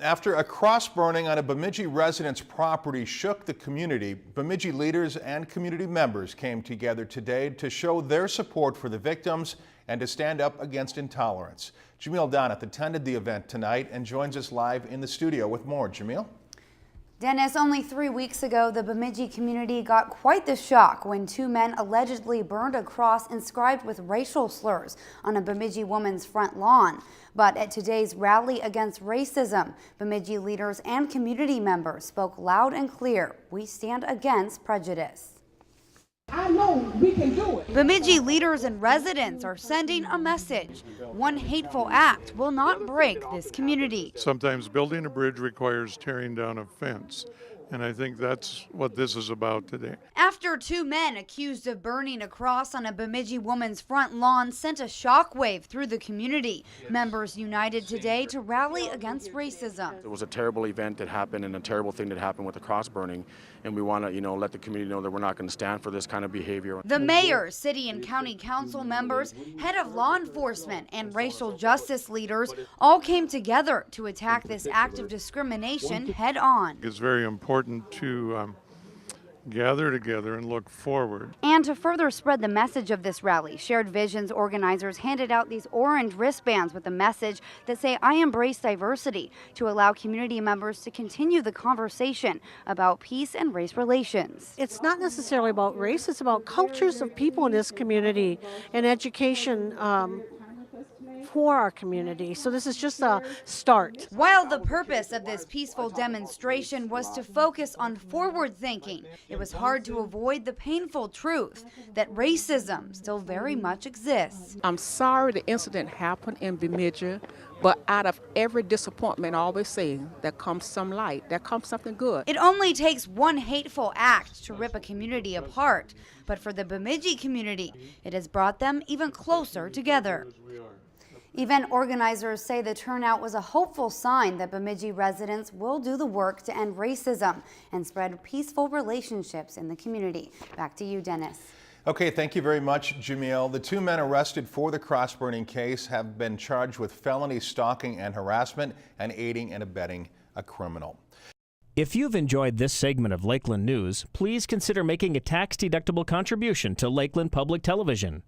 After a cross burning on a Bemidji resident's property shook the community, Bemidji leaders and community members came together today to show their support for the victims and to stand up against intolerance. Jamil Donat attended the event tonight and joins us live in the studio with more. Jamil? Dennis, only 3 weeks ago, the Bemidji community got quite the shock when two men allegedly burned a cross inscribed with racial slurs on a Bemidji woman's front lawn. But at today's rally against racism, Bemidji leaders and community members spoke loud and clear. We stand against prejudice. I know we can do it. Bemidji leaders and residents are sending a message. One hateful act will not break this community. Sometimes building a bridge requires tearing down a fence, and I think that's what this is about today. After two men accused of burning a cross on a Bemidji woman's front lawn sent a shockwave through the community, members united today to rally against racism. It was a terrible event that happened and a terrible thing that happened with the cross burning, and we want to, let the community know that we're not going to stand for this kind of behavior. The mayor, city and county council members, head of law enforcement, and racial justice leaders all came together to attack this act of discrimination head on. It's very important to gather together and look forward. And to further spread the message of this rally, Shared Vision's organizers handed out these orange wristbands with a message that say, "I embrace diversity," to allow community members to continue the conversation about peace and race relations. It's not necessarily about race, it's about cultures of people in this community and education for our community. So this is just a start. While the purpose of this peaceful demonstration was to focus on forward thinking, it was hard to avoid the painful truth that racism still very much exists. I'm sorry the incident happened in Bemidji, but out of every disappointment, I always say, there comes some light, there comes something good. It only takes one hateful act to rip a community apart, but for the Bemidji community, it has brought them even closer together. Event organizers say the turnout was a hopeful sign that Bemidji residents will do the work to end racism and spread peaceful relationships in the community. Back to you, Dennis. Okay, thank you very much, Jamil. The two men arrested for the cross-burning case have been charged with felony stalking and harassment and aiding and abetting a criminal. If you've enjoyed this segment of Lakeland News, please consider making a tax-deductible contribution to Lakeland Public Television.